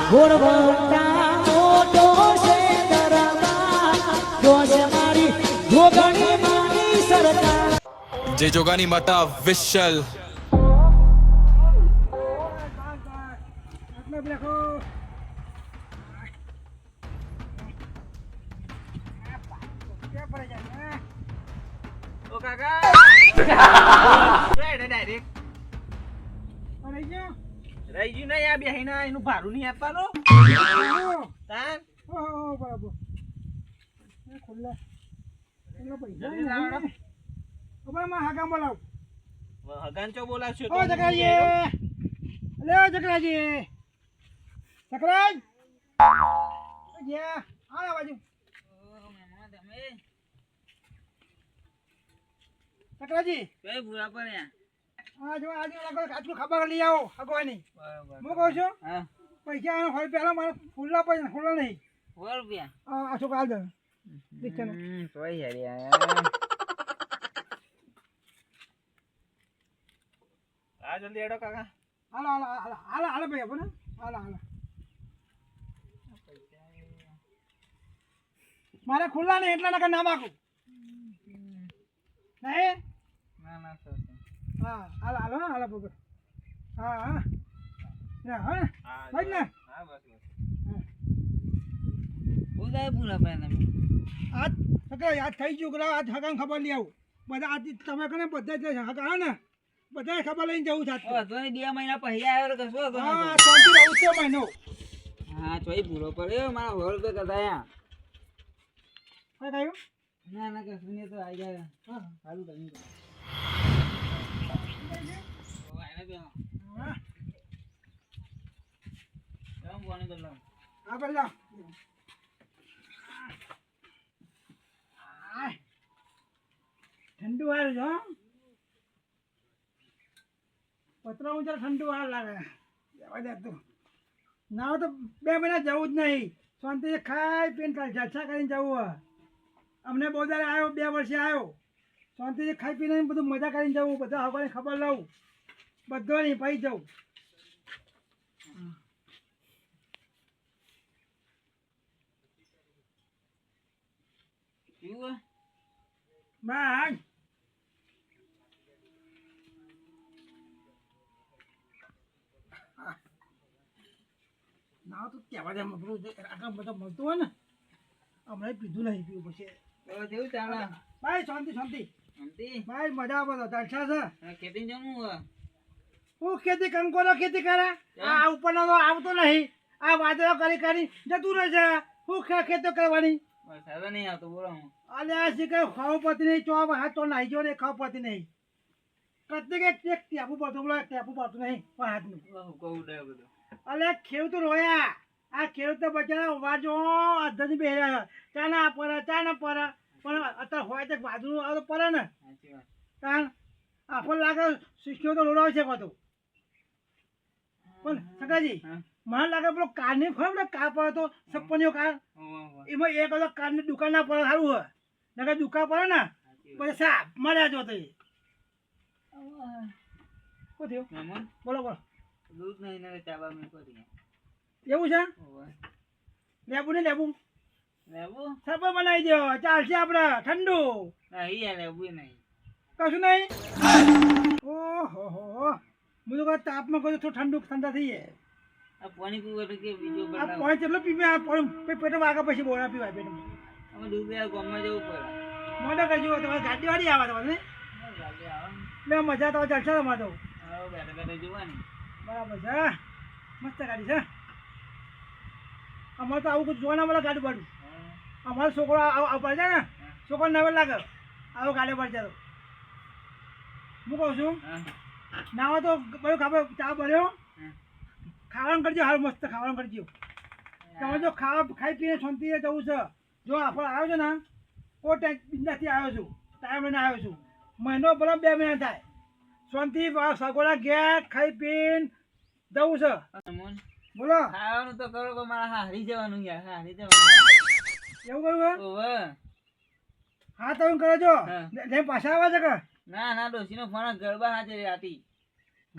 ઘોડવંતા મોટો છે દરબાર જોશ મારી જોગણી માની સરકાર જે જોગાની માતા વિશલ રહી ગયું ને યાર બેહીને એનું ભાડું નહીં આપવાનું તાન બરાબર ખુલ્લા જલ્દી લાવડો ખબરમાં હાકા બોલાવ હગાન ચો બોલાવશો ઓ જકરાજી અલે ઓ જકરાજી જકરાજ ગયા આ બાજુ જકરાજી કઈ ભૂરા પડ્યા આ જો આજે લાગો આજુ ખબર લઈ આવો હગવાની બરાબર હું કહું છું હા પૈસા હોય પહેલા મારે ખુલ્લા પૈસા ખુલ્લા નહીં ₹1 આ છોકરા હાલ દે દીકરાનો તોય યાર યાર આ જલ્દી એડો કાકા હાલો હાલો હાલો હાલો હાલો ભાઈ આપો ને હાલો હાલો મારે ખુલ્લા નહીં એટલા નકર ના માગું નહીં ના સર હા હાલો હાલો હાલો પકડ હા હા ના હા બસ ને હા બસ ઉદય પૂરા પાડે આજ સકા યાદ થઈ ગયું કે આજ હગાન ખબર લઈ આવું બધા આજ તમે કને બધા જ હગા ને બધાય ખબર લઈને જવું છે તો 2 મહિના પહેલા આવ્યો તો કશો હતો હા શાંતિ રહું છે મહિનો હા ચોઈ પૂરો પડ્યો મારા ₹100 કદાયા કઈ કહ્યું ના ના કશું નહીં તો આવી જાય હા સારું કરી હા દો આગળ જાઓ ઠંડુ હાલ જો પતરા ઊંચા ઠંડુ હાલ લાગે જવા દે તું ના તો 2 મહિના જવું જ નહીં શાંતિથી ખાઈ પીને જલસા કરીને જવું અમને બહુ દાડે આવ્યો 2 વર્ષે આવ્યો શાંતિથી ખાઈ પીને બધું મજા કરીને જવું બધા હવાની ખબર લઉં બધો નહીં પાઈ જવું બાય ના તો કહેવા દે મગરું આગળ બધો મળતું હોય ને હમણાં પીધું નહીં પીવું પછી તો જેવું ચાલે ભાઈ શાંતિ શાંતિ શાંતિ ભાઈ મજા આવે જલસા છે ખેતી જમવું હું ખેતી કંકોરો ખેતી કરે આ ઉપરનો તો આવતો નહીં આ વાદળો કરી જતું રહે છે હું ખેતો કરવાની વરસાદ નહીં આવતો બોલો અલે આ શી કઈ ખાવું પડતી નહીં ચો હાથ તો નાહી ગયો ને ખાવું પડતી નહીં કતી કે એક ટેપું પડતું બોલો ટેપું પડતું નહીં પણ હાથનું કહું દે બધું અલે ખેડૂત રોયા આ ખેડૂત તો બચારા વાજો અધની બેહ્યા ચા ના પડે પણ અત્યારે હોય તો બાજુ આવતો પડે ને સાચી વાત કારણ આપણને લાગે શીખ્યો તો રોડાવે છે બધું પણ સકાજી મને લાગે પેલો કારની ખબર ને કાર પડે તો સપનીઓ કાર એમાં એક બધો કારની દુકાન ના પડે સારું હોય નકર દુકાન પડે ને પછી સાહેબ મળ્યા જો તો શું થયું મહેમાન બોલો બોલો દૂધ નહીં ને ચાબા મેં કરી એવું છે લેબુ ને લેબુ લેવું સરબત બનાવી દો ચાલશે આપણે ઠંડુ નહીં યાર લેવું નહીં કશું નહીં ઓહો હો હું તો કહું તાપમાં કહું થોડું ઠંડા થઈ જાય આ પાણી પીવું એટલે કે બીજો આ પાણી કેટલો પીવે આ પાણી પેટમાં આગળ પછી બોરા પીવાય પેટમાં અમે દૂધ યાર ગામમાં જવું પડે મોટા કરજો તમારે ગાડી વાળી આવે તમારે ગાડી આવે બે મજા તો ચાલશે તમારે તો બેઠા બેઠા જોવાની બરાબર છે મસ્ત ગાડી છે અમારે તો આવું કંઈ જોવા ના મળે ગાડી બાડું અમારો છોકરો પડે છે ને છોકરો નવે લાગે આવો ગાડી પર છે તો હું કહું છું ના હોય તો બધું ખાવા ચા બન્યો ખાવાનું કરજો હાલ મસ્ત ખાવાનું કરજો તમે જો ખાઈ પીને શાંતિએ જવું છે જો આપણે આવ્યો છે ને કોઈ ટાઈમ બિંદાસથી આવ્યો છું ટાઈમ લઈને આવ્યો છું મહિનો ભલે 2 મહિના થાય શાંતિ સગોડા ઘેર ખાઈ પીને જવું છે બોલો ખાવાનું તો કરો કે મારા હારી જવાનું યાર હારી જવાનું એવું કહ્યું ઓવે હા તો એમ કરો છો પાછા આવે છે કે ના ના ડોશીનો ફોન ગરબા હાજર હતી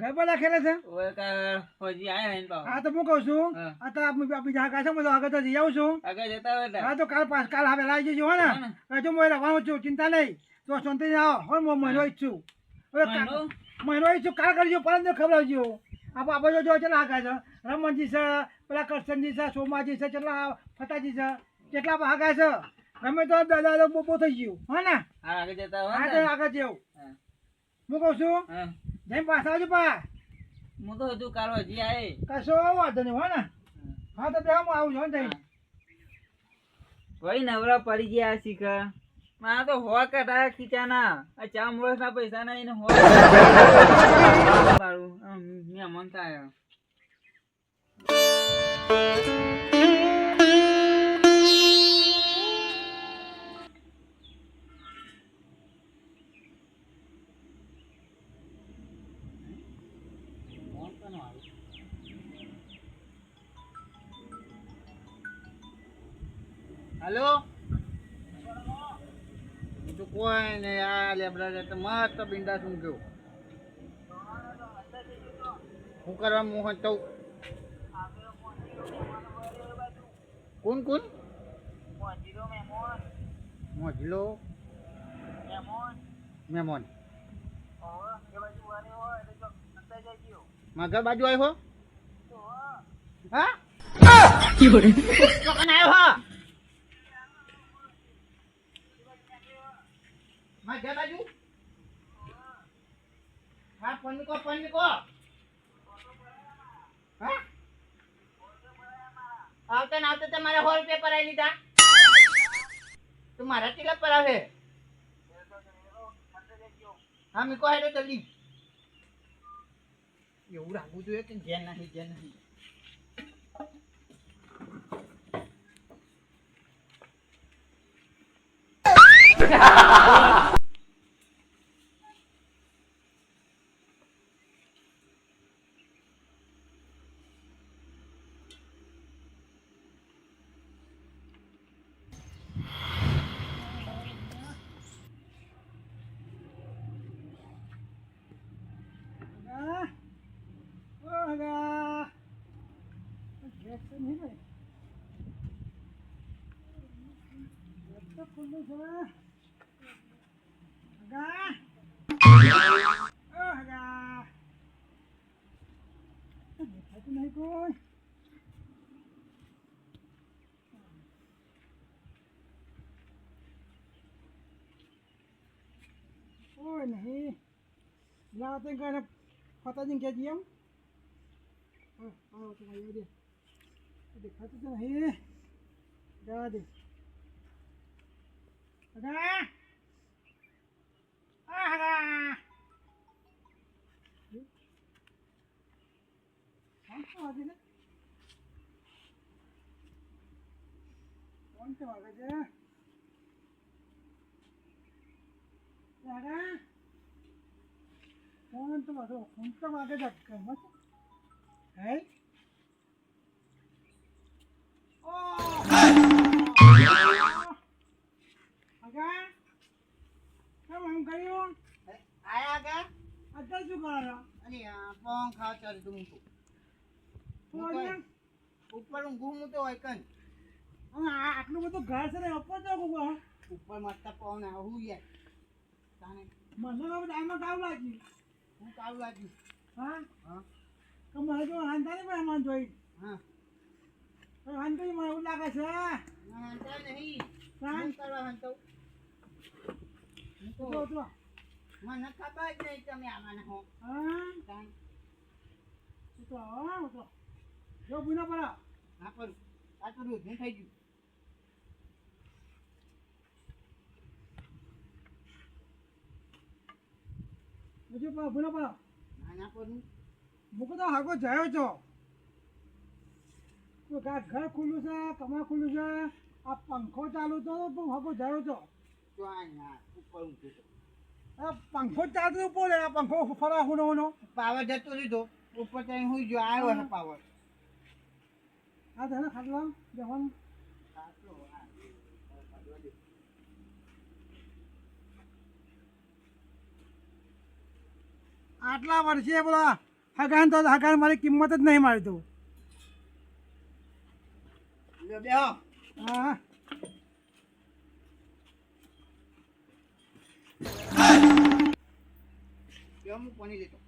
ઘર પર રાખેલા છે ઓય કા ફોજી આયા ને પાવ હા તો હું કહું છું હા. આ તો બીજા કાંઈ છે બધું આગળ તો જઈ આવું છું આગળ જતા હોય તા. હા તો કાલ હવે લાવી જજો હો ને હા ને. હજુ હું રહેવાનું છું ચિંતા નહીં તો શાંતિ આવો હો હું મહિનો ઈચ્છું હવે મહિનો? મહિનો ઈચ્છું કાલ કરજો પરંતુ ખબર આવજો આપણે જો ચેટલા આગળ છે રમણજી છે પેલા કરશનજી છે સોમાજી છે કેટલા ફતાજી છે કેટલા આગળ છે ગમે તો દાદા બહુ થઈ ગયું હા ને હા આગળ જતા હોય હા ને. તો આગળ જેવું હા. હું કહું છું હા. જઈને પાછા આવજો પા હું તો હજુ કાલ હજી આયે. કશો વાંધો નહીં હો ને હા તો બે હું આવું છું હો ને જઈને ભાઈ નવરા પડી ગયા શીખર મારા તો હો કટાયા ખીચાના આ 4 વર્ષના પૈસા ના એને હો મારું મહેમાન થાય હાલો તો કોઈ ને આ લેબડા તો મસ્ત બિંદાસ ઊંઘ્યો હું કરવા મોહન તો કોણ કોણ મોજલો મહેમાન મારા ઘર બાજુ આવ્યો હા ચોકન આવ્યો હા મારા ઘર બાજુ હા પન્નિકો હા આવતા ને આવતા તમારે 100 રૂપિયા પરાઈ લીધા તો મારા કેટલા પરાવે હા મીકો હેડો જલ્દી એવું રાખવું જોઈએ કે જેન નહીં Ôi này, ra tên coi là phát tay những cái gì không? Cái này đi, để phát tay này, ra đi, ra, ra, sao thế? Con chó cái gì? Daga. Jangan tuh aduh, untung agak dekat mas. Hei. Oh. Agak. Kamu mau kayu? આયા કા Ada juga ada. અને આ pong ખાવ ચાલ તું Oh ada. ઉપર ઊંઘું હું તો હોય કન આટલું બધું ઘર છે ને ઉપર તો ગો ઉપર મસ્ત પવન આવું યાર તાને મને હવે ડાયમંડ કાવ લાગી હું કાવ લાગ્યું હા હા તો મને તો હાંધાની મહેમાન જોઈ હા હાંધી મને એવું લાગે છે હંતા નહીં કાન હું કરવા હંતો હું તો તો મને ખબર જ નહીં તમે આવવાના હો હા તાન તો જો બુના પડા હા પર આ તો રોજ થઈ ગયું બીજું પા બુના પડા નાના પર મૂકો તો હાગો જાય છો તો ઘર ખુલ્લું છે કમરા ખુલ્લું છે આ પંખો ચાલુ તો હાગો જાય છો તો આ ના ઉપર ઊંઘું તો આ પંખો ચાલતો ઉપર લે આ પંખો ફરા હુનો પાવર જતો લીધો ઉપર ત્યાં હું જો આવ્યો છે પાવર આ ધને ખાટલા જવાનું આટલા વર્ષે બોલા હગાન તો હગાન મારી કિંમત જ નહીં મારી તો લ્યો બેહો હા બેહો હું પાણી લેતો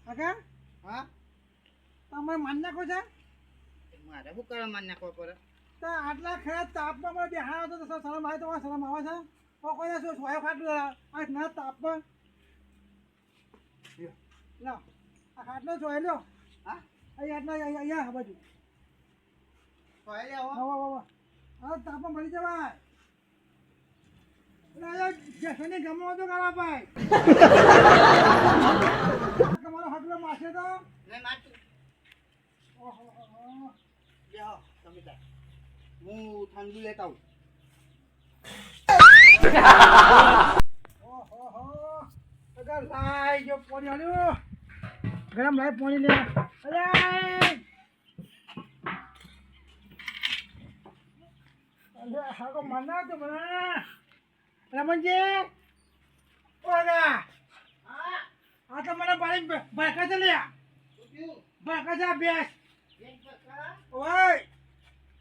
હગા હા તમે માન નાખો છે મારે શું કરવા માન નાખવા પડે તો આટલા ખરા તાપમાં મને બેહાડો તો શરમ આવે તો શરમ આવે છે કોઈને શું સોયો ખાટલું આ ના તાપમાં લો આ ખાટલો સોય લો હા અહીંયા આટલા અહીંયા આ બાજુ સોય લેવો વાહ વાહ વાહ હવે તાપમાં મળી જવાય જસને ગમો તો ગાવા ભાઈ તમારો હકલો માસે તો નહીં મારતું ઓહો બેહો તમે તાર હું ઠંડુ લેતા આવું ઓહો અગર લાઈ જો પાણી આલ્યો ગરમ લાઈ પાણી લે અલે અલે હાકો મના તો મના રમણજી ઓગા હા આ તો મને બારી બરકા છે લે શું થયું બરકા છે બેસ એક બકા ઓય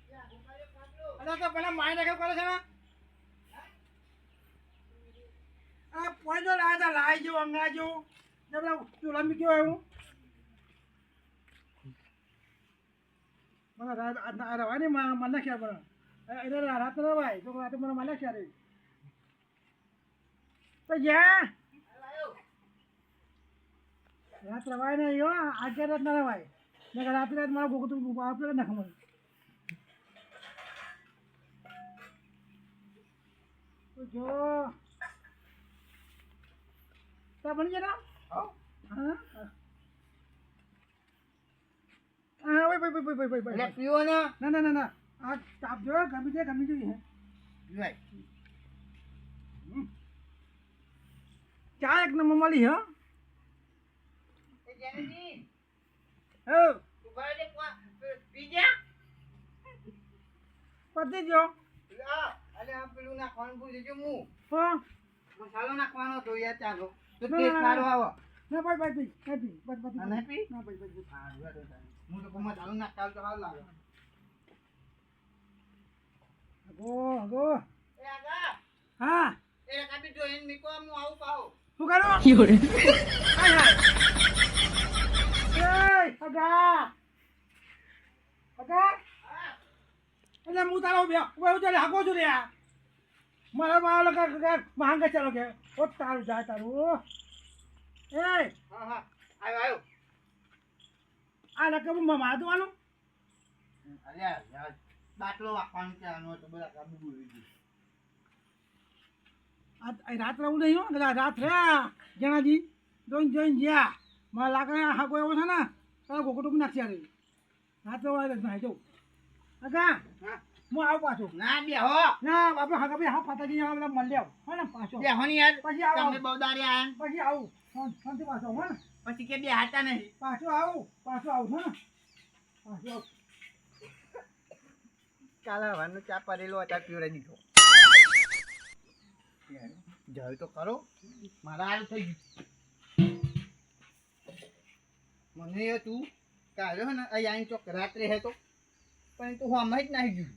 ત્યાં ઉપાડે પાટલો અલે તો પેલા માઈ નાખે કરે છે ને આ પોઈ જો લાઈ જો અંગા જો જબલા ચૂલા મી કેવો હું મને રવાની મને ખ્યાલ પડે એટલે રાત રવાય તો રાતે મને મને ખ્યાલ રહી તો જા રાત રવાય ને યો આજે રાત ના રવાય ને રાત્રે રાત મારા ભૂખ તું આપણે નાખ મને તો જો તા બની જરા હા હા હા ભાઈ એટલે પીવો ને ના આ તાપ જો ગમી જોઈએ પીવાય ચા એક નંબર મળી હો એ જેનજી હો ઉપાડે પી જા પતી જો અલે આ પેલું નાખવાનું ભૂલી જો હું હો મસાલો નાખવાનો તો યાર ચાલો તો ના, ટેસ્ટ ના, સારો આવે ના ભાઈ બસ હા, નહીં પી? ના ભાઈ હું તો મસાલો નાખતા તો સારું લાગે ગો એ આગા હા એ કાપી જો એને મીકો હું આવું પાઉં શું કરો હાય અગા એટલે હું તારો બે હું ચાલે હાકો છું રે મારા મારા લોકો માંગે ચાલો કે ઓ તારું જાય તારું એ હા હા આવ્યો આ લકે માધવાનું અલ્યા યાર બાટલો વાપવાનું છે આનો તો બધા કાબુ બોલી ગયું આ રાત રહું નહીં હો રાત રહ્યા જણાજી જોઈને જ્યાં મારા લાકડે હાકો એવો છે ને તારો ગોકટુક નાખી આવી રાત રવા નાખી જવું અગા હા હું આવું પાછું ના બેહો ના આપણે હા ભાઈ હા ફાટાજી આપણે મળી આવ હો ને પાછો બેહો ની યાર પછી આવો તમે બહુ દારી આયા પછી આવું શાંતિ પાછો હો ને પછી કે બે હાતા નહીં પાછું આવું હો ને પાછું આવું કાલે હવાનો ચા પડેલો હતા પીવડાવી દીધો જાય તો કરો મારા હાલ થઈ ગયું મને એ તું કાલે હે ને અહીં ચોક રાત્રે હે તો પણ તું હમ જ નાહી ગયું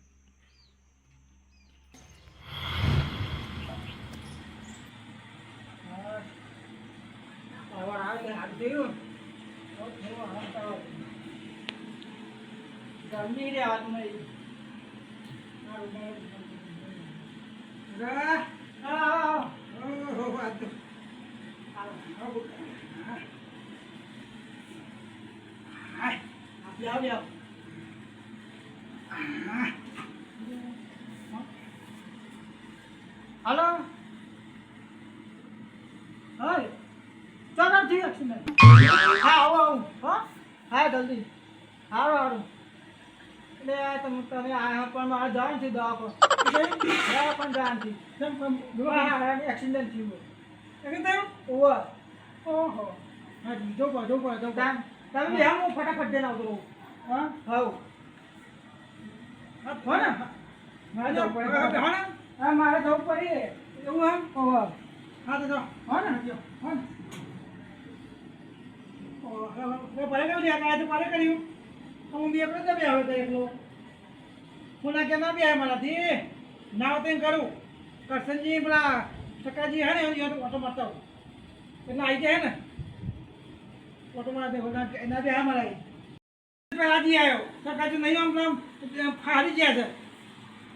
ગરમી રે વાત નહીં હલો હાય ચાલો ઠીક છે ને હા આવું હા હા જલ્દી સારું એટલે તમે પણ મારે જવાનું છે દવા પર પણ જવાનું છે કેમ એક્સિડન્ટ થયું એમ થયું ઓહો હા જો તમે બે હું ફટાફટ જઈને આવતો રહું હા હા હો ને મારે જવું પડે હા મારે જવું પડે એવું હે ઓહો હા તો જો હો ને જો હો ને ઓહો હવે ભલે કેવું છે કાંઈ તો પારે કર્યું હું બી એકલો જ બે આવ્યો તો એકલો હું ના કે ના બે આવ્યા મારાથી ના હોતે કરું કરશનજી પેલા સકાજી હે ને ઓટો મારતા હોય એટલે આવી જાય ને ઓટો મારતા એના બે હા મારા પહેલાથી આવ્યો સકાજી નહીં આમ ફાડી ગયા છે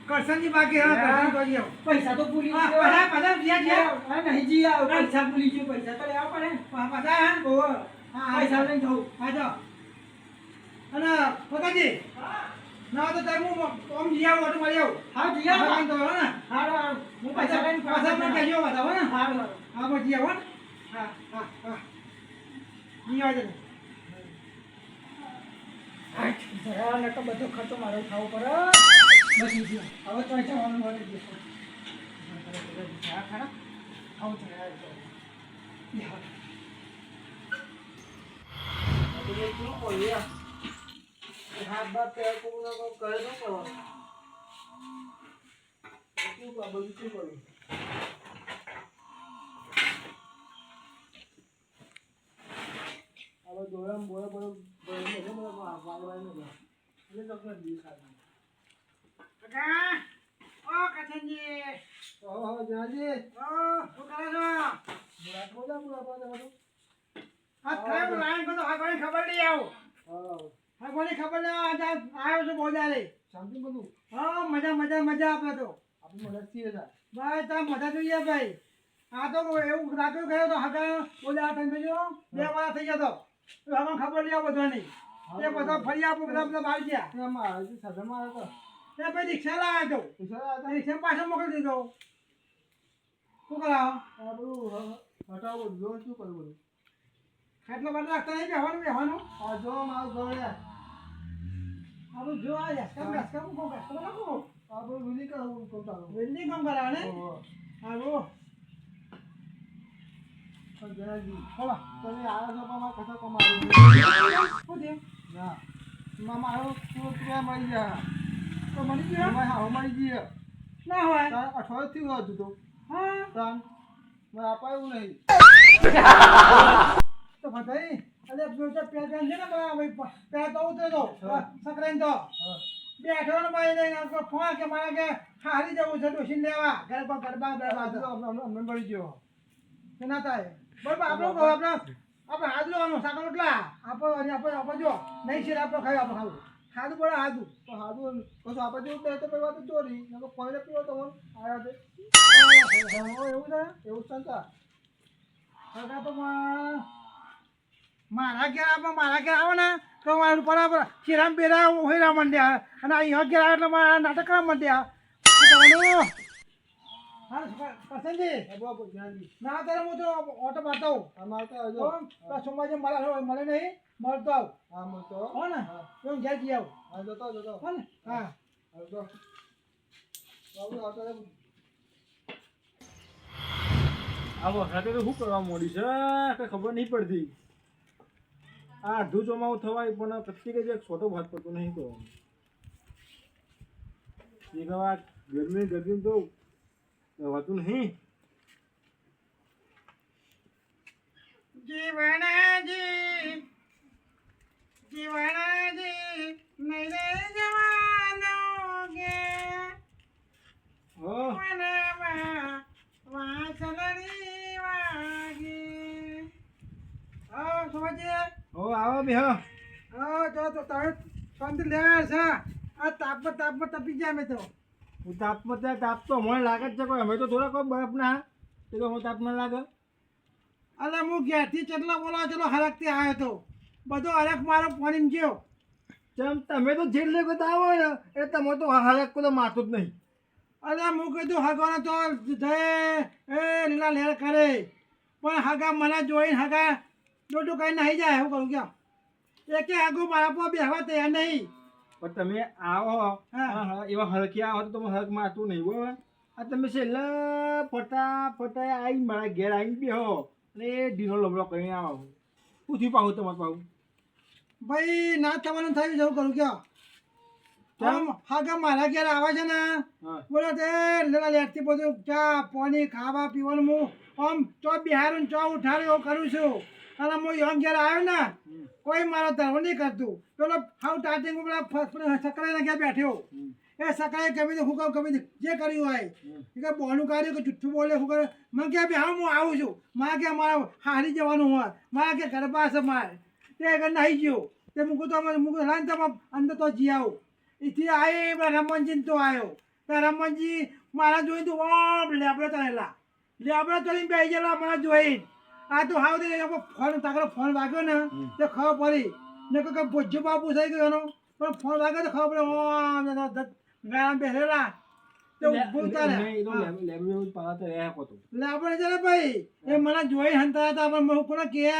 કરશનજી બાકી હા કરશન તો આવ્યો પૈસા તો પૂરી પૈસા ગયા નહીં જી આવ પૈસા પૂરી ગયો પૈસા તો લેવા પડે પાછા હા પૈસા લઈને જવું હા જો અને પતાજી ના તો તાર હું આમ જી આવું ઓટો મારી આવું હા જી આવું તો ને હા હું પૈસા લઈને પાછા મને કહેજો બતાવો ને હા હા હું જી આવું હા હા હા જી આવજો જરા ને તો બધો ખર્ચો મારો ખાવો પડે બસ જી હવે તો જવાનું મળે છે ખરા આવું તો હાથ બાપ પેર કોનો કરે તો કરવાનું શું બધું શું કર્યું હવે દોરામ બોરા બોરા મજા આપે તો ભાઈ તા મજા જોઈએ ભાઈ આ તો એવું રાખ્યું ગયો તો હગા બોલ્યા તમે જો 2 વાર થઈ ગયા તો હવે ખબર નહીં બધો નહીં એ બધા ફરી આપો બધા બધા આવી ગયા તે ભાઈ રિક્ષા લાવ્યો તો રિક્ષા પાછો મોકલી દીધો શું કરાવો હટાવો શું કરવું ખાટલા બાદ રાખતા નહીં બેહવાનું જો મારું જોડે આપણું જો આ યાસ્કામ કોણ કામ નાખો આપણું વિલી કરવું કોણ કામ વિલી કામ કરાવે ને હાલો જયાજી હોવા તમે આયા છો પણ કશો કમાવું શું છે ના મારો પૂરા મળી ગયા તો મળી ગયા હા મળી ગયા ના હોય અઠવાડિયું થયું હતું તો હા તાન મેં અપાયું નહીં તો ભાઈ અરે બ્યુટર પેન છે ને ભાઈ પેન તો ઉતરે તો સકરાઈ તો બેઠો ને ભાઈ લઈને ફોન કે મારે કે હારી જવું છે ડોસીને લેવા ગરબા અમને મળી ગયો કે ના થાય બરાબર આપણે હાથ લેવાનું સાકર રોટલા આપણે જો નહીં છે આપણે ખાઈ આપણે ખાવું ખાધું પડે હાથું તો હાથું પછી આપણે જેવું તો પછી વાત ચોરી ફોને પીવો તો આવ્યા છે એવું છે એવું સંતા કાકા તો મારા ઘેર આવે ને તો મારું બરાબર ચીરામ બેરા હોઈરા માંડ્યા અને અહીંયા ઘેર આવે એટલે મારા નાટક કરવા માંડ્યા કરશનજી ના ત્યારે હું તો ઓટો મારતો આવું સોમવારે મળે નહીં મળતો આવ હા મળતો હો ને હું ઘેર જઈ આવું હા જતો હો ને હા આવો સાથે તો શું કરવા મોડી છે કઈ ખબર નહીં પડતી આ અડધું ચોમાવું થવાય પણ પ્રત્યેક જ એક છોટો ભાત પડતો નહીં તો એક વાર ગરમી તો હોતું નહીં જીવનજી નહીં રે જવાનો કે વાસલરી વાગી સમજે હો આવો બે હો તો તમે શાંતિ લે છે આ તાપમાં તપી જાય મેં તો હું તાપ તો મને લાગે જ છે કોઈ અમે તો થોડા કોઈ બરફ ના તે તો હું તાપ ના લાગે અરે હું ઘેરથી ચટલો બોલો ચલો હરકથી આવ્યો તો બધો હરક મારો ફોન ગયો ચમ તમે તો જેટલે બધા આવો ને એટલે તમે તો હરક કોઈ મારતું જ નહીં અરે હું કીધું હગાને તો જય લીલા લહેર કરે પણ હગા મને જોઈને હગા ડોડું કઈ નહીં જાય એવું કરું ક્યાં એકે હગું મારા પર બેહવા તૈયાર નહીં પણ તમે આવો એવા હરકી આવો તો તમે હરક મારતું નહીં બરાબર આ તમે છેલ્લા ફટા આવીને મારા ઘેર આવીને બેહો અને એ ઢીનો લમડો કરીને આવો પૂછી પાવું તમારે પાવું ભાઈ ના થવાનું થયું જવું કરું ક્યાં હાગા મારા ઘેર આવે છે ને હા. બોલો તે લેલા લેટથી બધું ચા પાણી ખાવા પીવાનું હું આમ ચો બિહારું ને ચો ઉઠાડું એવું કરું છું અને હું યંગ ઘેર આવ્યો ને કોઈ મારો ધર્મ નહીં કરતું પેલો હાવ ટાટિંગ પેલા સકરાઈના ઘેર બેઠ્યો એ સકરાઈ ગમે તે હું ગમે તે જે કર્યું હોય એ કે બોનું કાર્યું કે જુઠ્ઠું બોલે હું કરે મને કે હા હું આવું છું મારે કે મારે હારી જવાનું હોય મારે કે ગરબા છે મારે તે આગળ નાહી ગયો તે મૂકું તો મૂકું લાઈન તો અંદર તો જી આવું એથી આવી પેલા રમણજી તો આવ્યો ત્યાં રમણજી મારા જોઈને તો ઓમ લેબડો ચડેલા લેબડો ચડીને બેસી ગયેલા મારા જોઈને આ તો હાવ દે ફોન તાકરો ફોન વાગ્યો ને તે ખબર પડી ને કોઈ ભોજો બાપુ થઈ ગયો એનો પણ ફોન વાગ્યો તો ખબર પડે ઓમ ગાળા બેસેલા તે બોલતા રહે લેબડો છે ને ભાઈ એ મને જોઈ હંતા હતા પણ હું કોને કે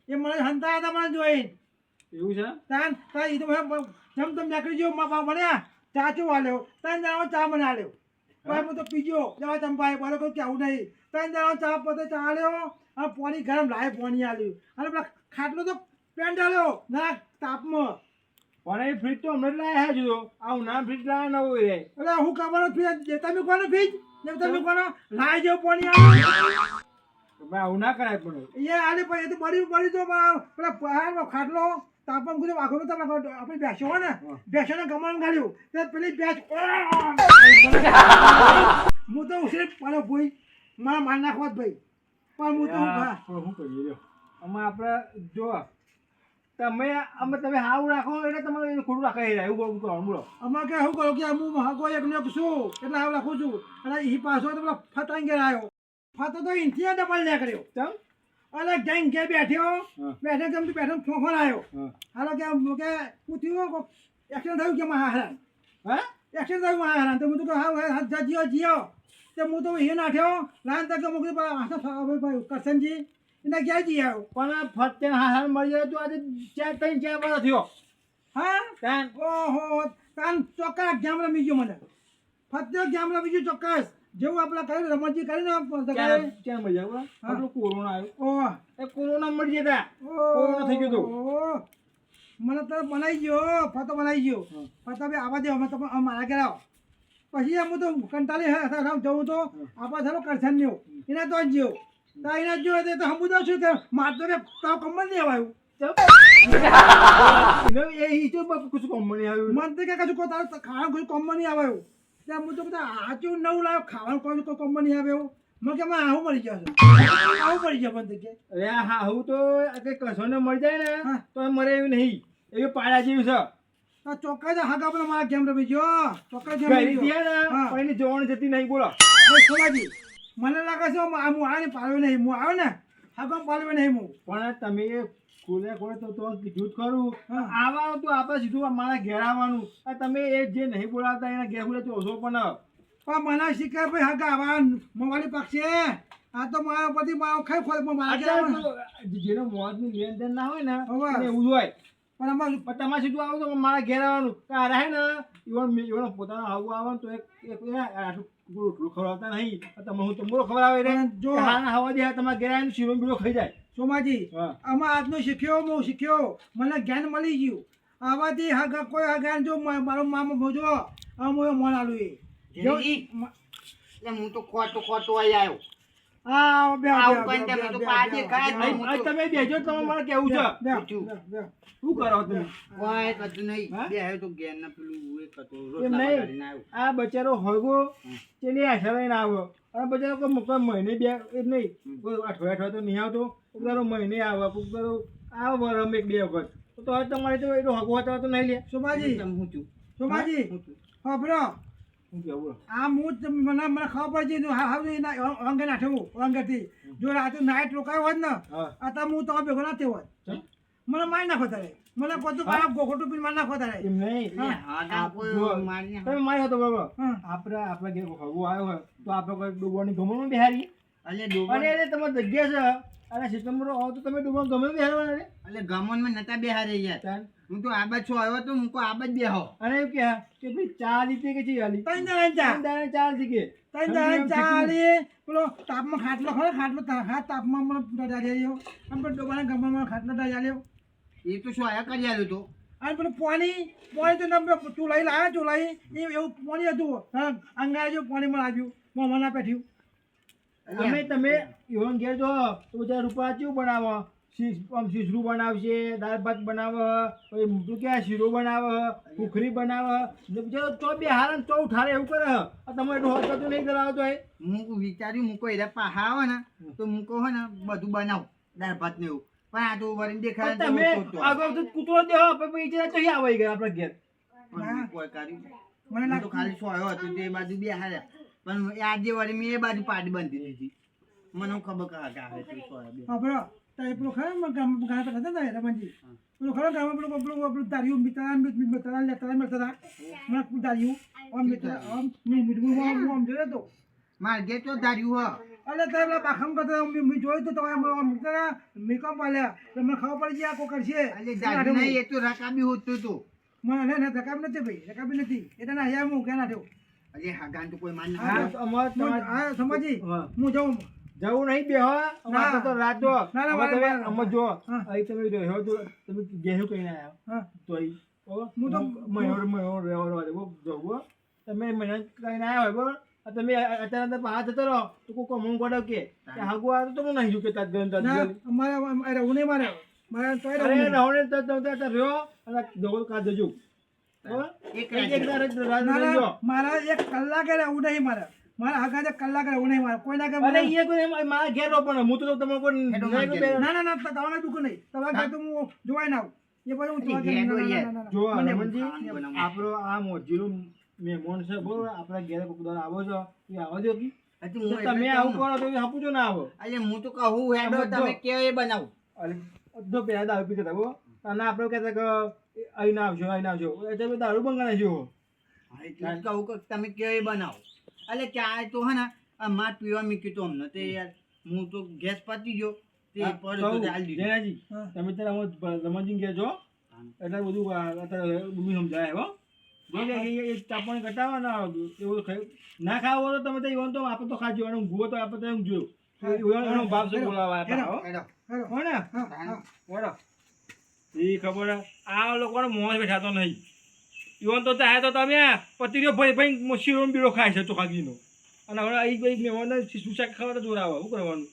એ મને હંતા હતા મને જોઈને એવું છે તાન તા ઈ તો જમ તમ નીકળી ગયો મા બન્યા ચાચો વાલ્યો તન જાણો ચા બના લ્યો ભાઈ હું તો પીજો જવા ચંપાએ બોલો કોઈ કેવું નહીં તન જાણો ચા પતે ચા લ્યો અને પાણી ગરમ લાય પાણી આલ્યું અને પેલા ખાટલો તો પેન્ટ આલ્યો ના તાપમાં પણ એ ફ્રીજ તો હમણાં જ લાયા જો આવું ના ફ્રીજ લાયા ન હોય રે એટલે હું ખબર ફ્રીજ તમે કોનો ફ્રીજ તમે કોનો લાય જેવું પાણી આલ્યું ભાઈ આવું ના કરાય પણ એ આલે પણ એ તો બળી તો પેલા પહાડમાં ખાટલો તાપમાં કુછ આખો તો આપણે બેસો હોય ને બેસોને ગમણ ગાળ્યું તે પેલી બેસ હું તો ઉછેર પડે ભાઈ મારા માર નાખવા જ ભાઈ પણ હું તો શું કરીએ લ્યો આમાં આપણે જો તમે હાવ રાખો એટલે તમારે ખોટું રાખે એવું બોલું કરવાનું બોલો અમારે કે શું કરું કે હું હગો એક ને છું એટલે હાવ રાખું છું અને એ પાછો તો પેલા ફટાઈ ઘેર આવ્યો ફતો તો ઇન્થી ડબલ નીકળ્યો ચમ અલે જઈને ઘેર બેઠ્યો બેઠે કેમ તું બેઠો ફોન આવ્યો હાલો કે પૂછ્યું એક્સિડન્ટ થયું કે મારા હેરાન હા એક્સિડન્ટ થયું મારા હેરાન તો હું તો હા જીઓ તે હું તો એ નાઠ્યો લાન તક મૂકી ભાઈ કરશનજી એને ક્યાં જી આવ્યો પણ ફતે હા મળી જાય તો આજે 4 વર્ષ થયો હા તાન ઓહો તાન ચોક્કસ ગેમ રમી ગયો મને ફતે ગેમ રમી ગયો ચોક્કસ જેવું આપણે કર્યું રમતજી કરીને ક્યાં મળી જાય આપણો કોરોના આવ્યો ઓહ એ કોરોના મળી જતા કોરોના થઈ ગયો તો મને તો બનાવી ગયો ફતો બનાવી ગયો ફતો બી આવા દે અમે તો મારા ઘેર આવો પછી હું તો કંટાળી જવું તો આપણા સારો કરશન ન્યો એના તો જ જ્યો તો એના જો તો હમ તો શું કે માર તો કે તાવ કમર નહીં આવ્યું એ ઈચો કુછ કોમ નહીં આવ્યું મન તો કે કશું તારું ખાવાનું કશું કમર નહીં આવ્યું ત્યાં હું તો બધા હાચું નવું લાવ્યો ખાવાનું કોઈ કમર નહીં આવ્યો મેં કે આવું મળી ગયો આવું મળી ગયો મને કે અરે હા હું તો કઈ કશોને મળી જાય ને તો મરે એવું નહીં એવું પાડા જેવું છે ચોક્કસ હાગા પણ મારા ગેમ રમી ગયો ચોક્કસ ગેમ કરી દીયા ને પણ એની જોવાની જતી નહીં બોલો સોમાજી મને લાગે છે હું આને પાડ્યો નહીં હું આવ્યો ને હાગા પાડ્યો નહીં હું પણ તમે ખોલે તો કીધું જ ખરું આવવાનું તો આપણે સીધું મારા ઘેર આવવાનું તમે એ જે નહીં બોલાવતા એના ઘેર બોલે ચોસો પણ મને શીખે ભાઈ હાગા આવા મોવાળી પક્ષે આ તો મારા પતિ મારો ખાઈ ખોલે જેનો મોતનું નિયંત્રણ ના હોય ને હવે. એને એવું હોય પણ અમારું પણ તમારે સીધું આવું તો મારા ઘેર આવવાનું આ રહે ને એવાનો પોતાનું આવું આવવાનું તો એક આટલું રોટલું ખવડાવતા નહીં તમે હું તમારો ખબર આવે રે જો. હા હવા દે તમારા ઘેર આવીને શીરો બીરો ખાઈ જાય સોમાજી હા. આમાં આજનો હું શીખ્યો મને જ્ઞાન મળી ગયું આવાથી હાગા કોઈ હાગા જો મારો મામો ભોજો હું મોન આલું એ હું તો ખોટું અહીં આવ્યો હા બે આવું પણ તમે તો પાડે ખાય જ નહીં. અહીં તમે બેજો તમારે મારે કેવું છે શું કરો તમે કોઈ કશું નહીં હા? બે આવ્યો તો ઘેરના પેલું એક હતો એમ રોટલા નહીં પકાડીને આવ્યો. આ બચારો હળગો તેની આશા લઈને આવ્યો અને બચારો કોઈ મહિને બે એમ નહીં કોઈ અઠવાડિયા તો નહીં આવતો કોઈક મહિને આવે કોઈક આવે વરમ એક બે વખત તો હવે તમારે તો એટલો હગો હતો તો નહીં લે સોમાજી તમે હું છું સોમાજી હું છું. હા બરો શું કેવું આ હું મને ખબર પડી ગઈ હા અંગે નાઠવું અંગેથી જો રાતે નાઇટ રોકાયો હોત ને હા આ તો હું તો ભેગો ના થયો હોત મને મારી નાખો તારે મને પોતું મારા ગોખોટું પીને મારી નાખો તારે એમ નહીં એટલે હાડા કોઈ જુઓ, મારી તમે માર્યો હતો બરોબર હા. આપણે ઘેર હગો આવ્યો હોય તો આપણે કોઈ ડૂબવાની ગમણમાં બેહારી એટલે અને ડોબા એને તમારી જગ્યા છે અને સિસ્ટમ આવો તો તમે ડૂબવાનું ગમે બેહારવાના રે એટલે ગમનમાં નતા બેહારે યાર તાન. હું તો આબાદ છું આવ્યો તો હું કોઈ આબાદ બેહો અને એમ કે ભાઈ ચા લીધી કે ચી આલી ત્રણ જણા ચા દાણે ચા લીધી કે ત્રણ જણા ચા આલી પેલો તાપમાં ખાટલો ખરો ખાટલો હાથ તાપમાં મને ડાળી આવ્યો આમ તો ડોબાના ગમમાં ખાટલો ડાળી આવ્યો એ તો શું આયા કરી આવ્યો તો અને પેલું પાણી તો નમ ચોલાઈ લાવ્યા ચોલાઈ એવું પાણી હતું હા અંગારે જો પાણીમાં આવ્યું મોમાં ના પેઠ્યું અમે તમે ઈવન ઘેર જો તો બધા રૂપા કેવું બનાવો શીશરું બનાવશે દાળ ભાત બનાવે પછી મોટું ક્યાં શીરો બનાવે પુખરી બનાવે ને બીજા તો બે હાર તો ઉઠાડે એવું કરે આ તમે એટલું હોત તો નહીં કરાવો તો હું વિચાર્યું મૂકો એના પાહા આવે ને તો મૂકો હોય ને બધું બનાવું દાળ ભાત ને એવું પણ આ તો વળી દેખાય તો તમે મૂકો તો. આગળ તો કૂતરો દેવો પછી તો આવે ગયા આપણા ઘેર પણ કોઈ કર્યું મને હું તો ખાલી સોયો હતો તે બાજુ બે હાર્યા પણ આજે વળી મેં એ બાજુ પાડી બાંધી દીધી મને ખબર કે આવે તો સોયા બે હા બરો તો એ પેલું ખરા ગામમાં ઘણા પેલા હતા ને રમણજી પેલું ખરા ગામમાં પેલું દારિયું મિત્રા લેતા મને દારિયું આમ મિત્ર આમ મીઠું આમ જોયો તો મારે ઘેર તો ધાર્યું હ અલે તમે પેલા બાખમ કરતા મેં જોયું તો તમારે મિત્ર મેકઅપ પાલ્યા તો મને ખબર પડી જાય કોઈ કરશે એટલે ધાર્યું નહીં એ તો રકાબી હોતું હતું મને ના રકાબી નથી ભાઈ રકાબી નથી એટલે ના અહીંયા હું ક્યાં નાખ્યો અરે હાગાન તો કોઈ માન હા તો અમારે તમારે હા સમજી હા. હું જાઉં જવું નહીં બે અમારે તો રાત જો ના, હવે તમે મારે- અમે જો હા. અહીં તમે રહ્યો તો તમે ગેહું કહીને આવ્યા હા તો અહીં હું તો- મહિનો રહેવા દે જવું તમે મહિના કહીને આવ્યા હોય બરોબર આ તમે અત્યારે હાથ જતો રહો તો કોઈ કમું ગોડાવ કે હાગુ આ તો હું નહીં કે તાત ગયો તાત ના ગયો અમારે રહું નહીં મારે મારે તો અરે રાવણે તો તમે રહ્યો અને જવું કાઢ દેજો બરોબર એક એક રાત રાત ના, રહેજો ના, મારા એક કલાકે રહેવું નહીં મારે મારા હગા એક કલાક રહેવું નહીં મારે કોઈ ના કે અને એ કોઈ મારા ઘેર રો પણ હું તો તમે કોઈ હેડો નહીં મારા કોઈ ના ના ના તમારે દુઃખ નહીં તમારે ઘરે તો હું જોવાય ના આવું એ બધું હું જોવા અરે, ના, ના, હેડો ના, ના, ના. જો મને રમણજી ખાવાનું બનાવવું. આપણો આ મોજીલો મહેમાન છે બરોબર આપણા ઘેર કોક દાડો આવો છો એ આવો છો કે હજી તો હું એટલે તમે કહું. આવું કરો તો એ હપુજો ના આવો અરે હું તો કહું હેડો આમ તમે જો. કે એ બનાવું અરે બધો પેલા દારૂ પીતા હતા અને આપણે કહેતા કે અહીં ના આવશો એટલે દારૂ બંગાળે છે હા, એટલે જ કહું કે તમે કે એ બનાવો એટલે ચાય તો હે ને આ માર પીવા મૂક્યું તો અમને તે યાર હું તો ગેસ પતી ગયો તે પડ્યો તો હાલ દીધો જયરાજી હા. તમે ત્યારે રમણજી ગયા છો એટલે બધું અત્યારે બુમી સમજાય હો જો કે એ ચાપણ ઘટાવા ના એવું ના ખાવો તો તમે તો ઈવન તો આપણે તો ખાજો અને ઊંઘવો તો આપણે તો એમ જોયું એનો ભાવ છે બોલાવા હેડો. હેડો. હો ને હા, હા. બોલો એ ખબર હે. આ લોકોને મોં બેઠાતો નહીં ઈવન તો ચાહે તો તમે પતિરીઓ ભાઈ ભાઈ શીરો બીડો ખાય છે ચોખાગીનો અને હવે અહીં મહેમાનને સુશાક ખાવા તો જોરાવો શું કરવાનું